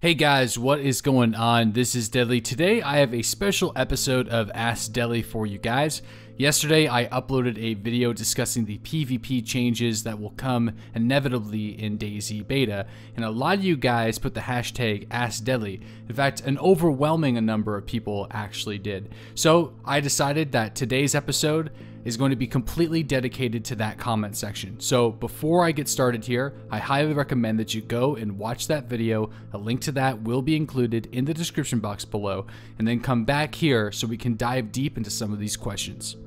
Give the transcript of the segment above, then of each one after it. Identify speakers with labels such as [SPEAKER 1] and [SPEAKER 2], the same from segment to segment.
[SPEAKER 1] Hey guys, what is going on? This is Deadly. Today I have a special episode of Ask Deadly for you guys. Yesterday I uploaded a video discussing the PvP changes that will come inevitably in DayZ beta, and a lot of you guys put the hashtag AskDeadly. In fact, an overwhelming number of people actually did. So I decided that today's episode is going to be completely dedicated to that comment section. So before I get started here, I highly recommend that you go and watch that video. A link to that will be included in the description box below, and then come back here so we can dive deep into some of these questions.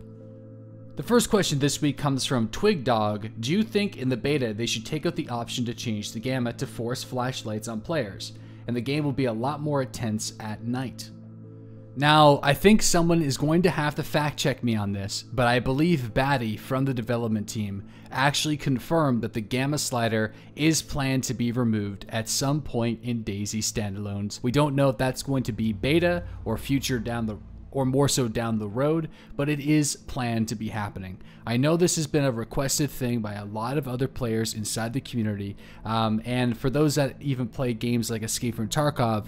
[SPEAKER 1] The first question this week comes from TwigDog. Do you think in the beta they should take out the option to change the gamma to force flashlights on players, and the game will be a lot more intense at night? Now, I think someone is going to have to fact check me on this, but I believe Batty from the development team actually confirmed that the gamma slider is planned to be removed at some point in DayZ standalones. We don't know if that's going to be beta or future or more so down the road, but it is planned to be happening. I know this has been a requested thing by a lot of other players inside the community, and for those that even play games like Escape from Tarkov,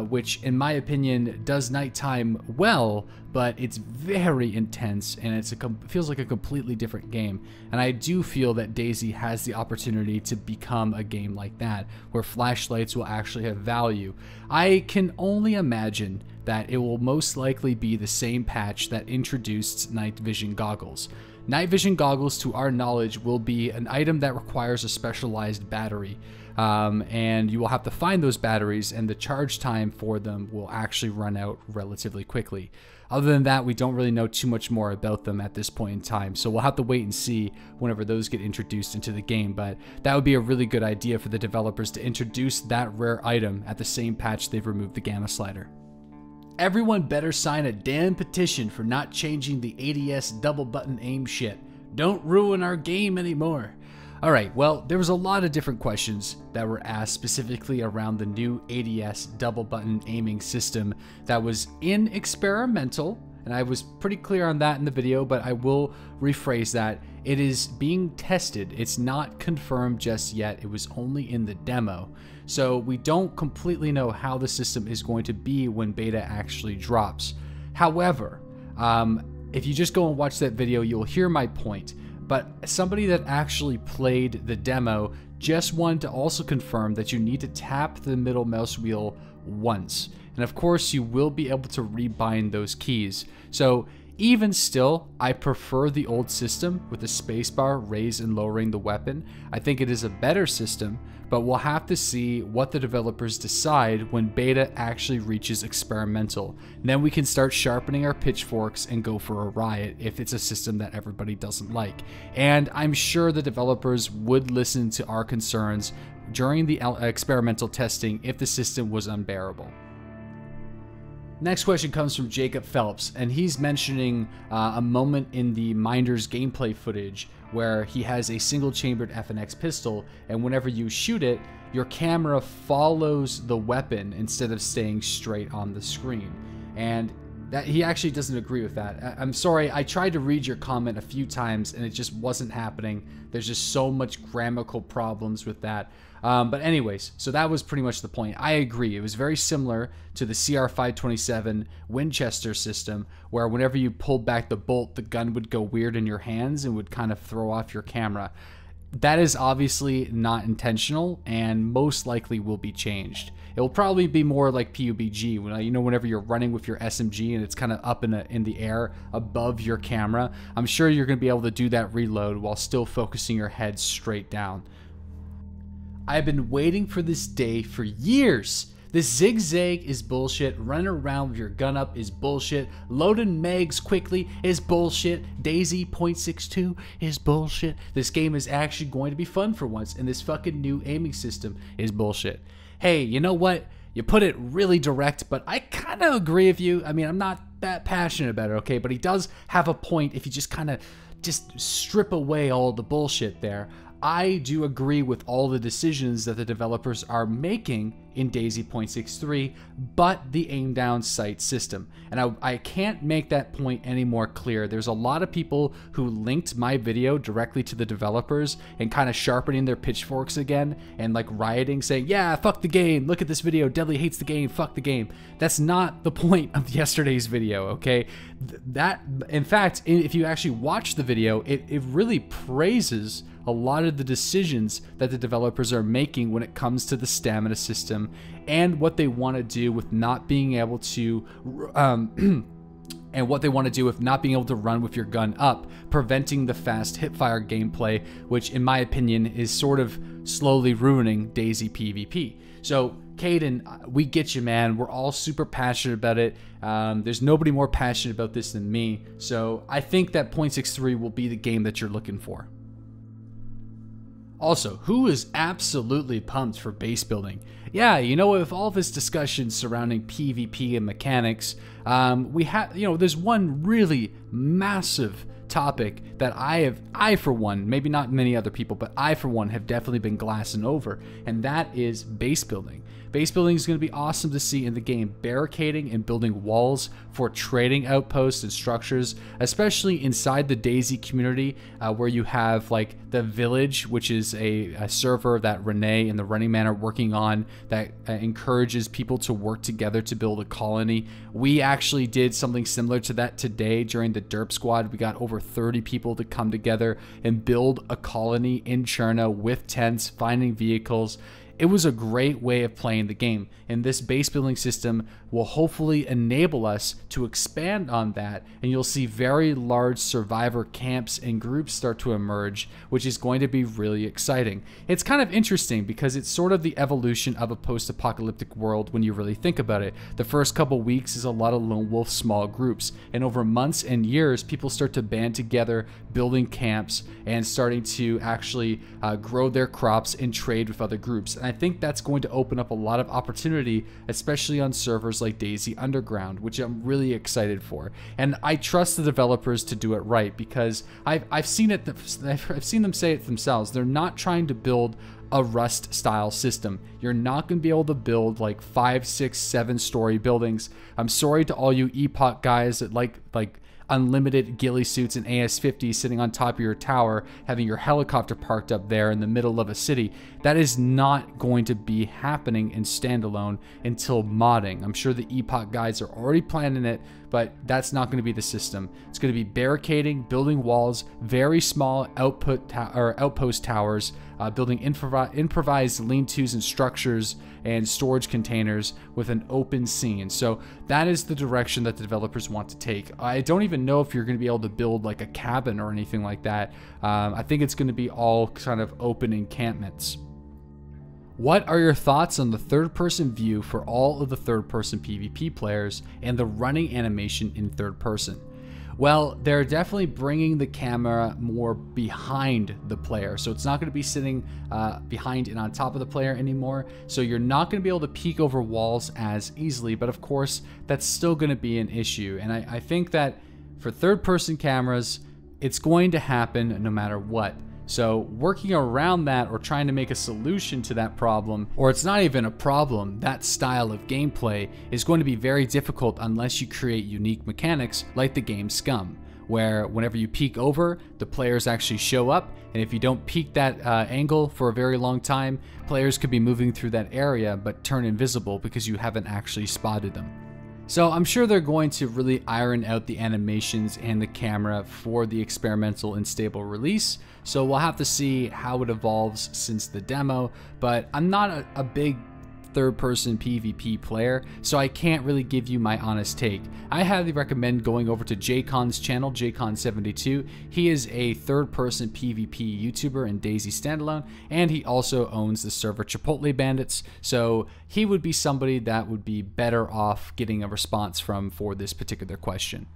[SPEAKER 1] which in my opinion does nighttime well, but it's very intense and it feels like a completely different game. And I do feel that DayZ has the opportunity to become a game like that, where flashlights will actually have value. I can only imagine that it will most likely be the same patch that introduced night vision goggles. Night vision goggles, to our knowledge, will be an item that requires a specialized battery, and you will have to find those batteries, and the charge time for them will actually run out relatively quickly. Other than that, we don't really know too much more about them at this point in time, so we'll have to wait and see whenever those get introduced into the game, but that would be a really good idea for the developers to introduce that rare item at the same patch they've removed the gamma slider. Everyone better sign a damn petition for not changing the ADS double button aim shit. Don't ruin our game anymore. Alright, well, there was a lot of different questions that were asked specifically around the new ADS double button aiming system that was in experimental, and I was pretty clear on that in the video, but I will rephrase that. It is being tested. It's not confirmed just yet. It was only in the demo. So we don't completely know how the system is going to be when beta actually drops. However, if you just go and watch that video, you'll hear my point. But somebody that actually played the demo just wanted to also confirm that you need to tap the middle mouse wheel once. And of course, you will be able to rebind those keys. So even still, I prefer the old system with the spacebar raising and lowering the weapon. I think it is a better system, but we'll have to see what the developers decide when beta actually reaches experimental. And then we can start sharpening our pitchforks and go for a riot if it's a system that everybody doesn't like. And I'm sure the developers would listen to our concerns during the experimental testing if the system was unbearable. Next question comes from Jacob Phelps, and he's mentioning a moment in the Minders gameplay footage where he has a single-chambered FNX pistol, and whenever you shoot it, your camera follows the weapon instead of staying straight on the screen. And that he actually doesn't agree with that. I'm sorry, I tried to read your comment a few times and it just wasn't happening. There's just so much grammatical problems with that. But anyways, so that was pretty much the point. I agree. It was very similar to the CR527 Winchester system, where whenever you pulled back the bolt, the gun would go weird in your hands and would kind of throw off your camera. That is obviously not intentional and most likely will be changed. It will probably be more like PUBG, whenever you're running with your SMG and it's kind of up in the air above your camera. I'm sure you're going to be able to do that reload while still focusing your head straight down. I've been waiting for this day for years. This zigzag is bullshit. Running around with your gun up is bullshit. Loading mags quickly is bullshit. DayZ .62 is bullshit. This game is actually going to be fun for once, and this fucking new aiming system is bullshit. Hey, you know what? You put it really direct, but I kind of agree with you. I mean, I'm not that passionate about it, okay? But he does have a point if you just kind of strip away all the bullshit there. I do agree with all the decisions that the developers are making in DayZ 0.63, but the aim down sight system. And I can't make that point any more clear. There's a lot of people who linked my video directly to the developers and kind of sharpening their pitchforks again and like rioting, saying, yeah, fuck the game, look at this video, Deadly hates the game, fuck the game. That's not the point of yesterday's video, okay? That, in fact, if you actually watch the video, it really praises a lot of the decisions that the developers are making when it comes to the stamina system and what they want to do with not being able to and what they want to do with not being able to run with your gun up, preventing the fast hipfire gameplay, which in my opinion is sort of slowly ruining DayZ PvP. So Caden, we get you, man. We're all super passionate about it. There's nobody more passionate about this than me. So I think that 0.63 will be the game that you're looking for. Also, who is absolutely pumped for base building? Yeah, you know, with all this discussion surrounding PvP and mechanics, we have, you know, there's one really massive topic that I for one, maybe not many other people, but I for one have definitely been glassing over, and that is base building. Base building is going to be awesome to see in the game. Barricading and building walls for trading outposts and structures, especially inside the DayZ community, where you have like the village, which is a server that Renee and the Running Man are working on that encourages people to work together to build a colony. We actually did something similar to that today during the Derp Squad. We got over 30 people to come together and build a colony in Cherna with tents, finding vehicles. It was a great way of playing the game, and this base building system will hopefully enable us to expand on that, and you'll see very large survivor camps and groups start to emerge, which is going to be really exciting. It's kind of interesting because it's sort of the evolution of a post-apocalyptic world when you really think about it. The first couple weeks is a lot of lone wolf small groups, and over months and years people start to band together, building camps and starting to actually grow their crops and trade with other groups. And I think that's going to open up a lot of opportunity, especially on servers like DayZ Underground, which I'm really excited for. And I trust the developers to do it right, because I've seen them say it themselves. They're not trying to build a Rust style system. You're not going to be able to build like 5, 6, 7-story buildings. I'm sorry to all you Epoch guys that like unlimited ghillie suits and AS-50 sitting on top of your tower, having your helicopter parked up there in the middle of a city. That is not going to be happening in standalone until modding. I'm sure the Epoch guys are already planning it, but that's not going to be the system. It's going to be barricading, building walls, very small outpost towers, building improvised lean-tos and structures and storage containers with an open scene. So that is the direction that the developers want to take. I don't even know if you're going to be able to build like a cabin or anything like that. I think it's going to be all kind of open encampments. What are your thoughts on the third-person view for all of the third-person PvP players and the running animation in third person? Well, they're definitely bringing the camera more behind the player. So it's not going to be sitting behind and on top of the player anymore. So you're not going to be able to peek over walls as easily. But of course, that's still going to be an issue. And I think that for third-person cameras, it's going to happen no matter what. So working around that or trying to make a solution to that problem, or it's not even a problem, that style of gameplay is going to be very difficult unless you create unique mechanics like the game Scum, where whenever you peek over, the players actually show up, and if you don't peek that angle for a very long time, players could be moving through that area but turn invisible because you haven't actually spotted them. So I'm sure they're going to really iron out the animations and the camera for the experimental and stable release. So we'll have to see how it evolves since the demo, but I'm not a big third-person PvP player, so I can't really give you my honest take. I highly recommend going over to JCon's channel, JCon72. He is a third-person PvP YouTuber in DayZ Standalone, and he also owns the server Chipotle Bandits, so he would be somebody that would be better off getting a response from for this particular question.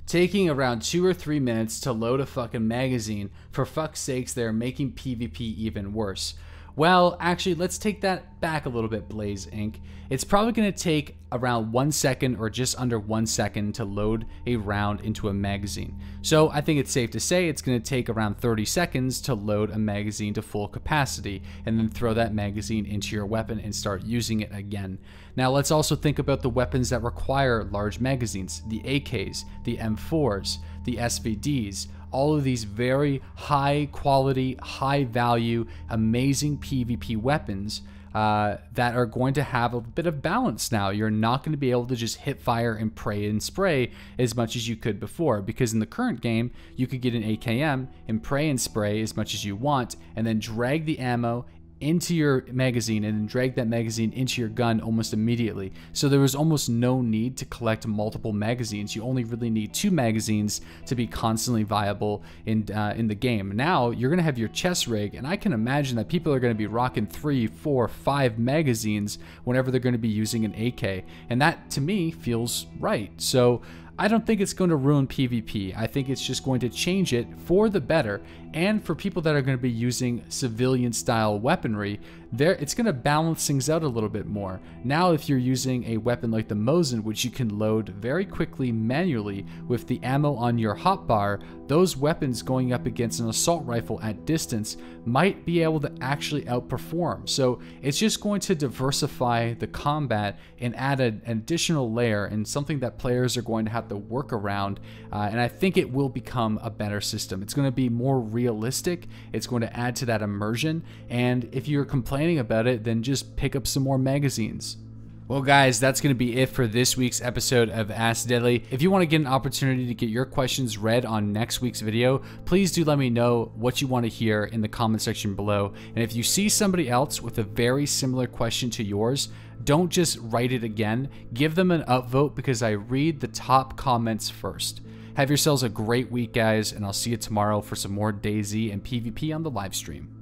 [SPEAKER 1] Taking around 2 or 3 minutes to load a fucking magazine, for fuck's sakes, they're making PvP even worse. Well, actually, let's take that back a little bit, Blaze Inc. It's probably going to take around 1 second or just under 1 second to load a round into a magazine. So I think it's safe to say it's going to take around 30 seconds to load a magazine to full capacity and then throw that magazine into your weapon and start using it again. Now let's also think about the weapons that require large magazines, the AKs, the M4s, the SVDs, all of these very high quality, high value, amazing PvP weapons that are going to have a bit of balance now. You're not going to be able to just hit fire and pray and spray as much as you could before, because in the current game, you could get an AKM and pray and spray as much as you want, and then drag the ammo into your magazine and then drag that magazine into your gun almost immediately. So there was almost no need to collect multiple magazines. You only really need 2 magazines to be constantly viable in the game. Now you're gonna have your chest rig, and I can imagine that people are gonna be rocking 3, 4, 5 magazines whenever they're gonna be using an AK, and that to me feels right. So I don't think it's going to ruin PvP. I think it's just going to change it for the better, and for people that are going to be using civilian style weaponry, it's going to balance things out a little bit more. Now if you're using a weapon like the Mosin, which you can load very quickly manually with the ammo on your hotbar, those weapons going up against an assault rifle at distance might be able to actually outperform. So it's just going to diversify the combat and add an additional layer and something that players are going to have to work around, and I think it will become a better system. It's going to be more realistic, it's going to add to that immersion, and if you're complaining about it, then just pick up some more magazines. Well guys, that's going to be it for this week's episode of Ask Deadly. If you want to get an opportunity to get your questions read on next week's video, please do let me know what you want to hear in the comment section below. And if you see somebody else with a very similar question to yours, don't just write it again, give them an upvote, because I read the top comments first. Have yourselves a great week guys, and I'll see you tomorrow for some more DayZ and PvP on the live stream.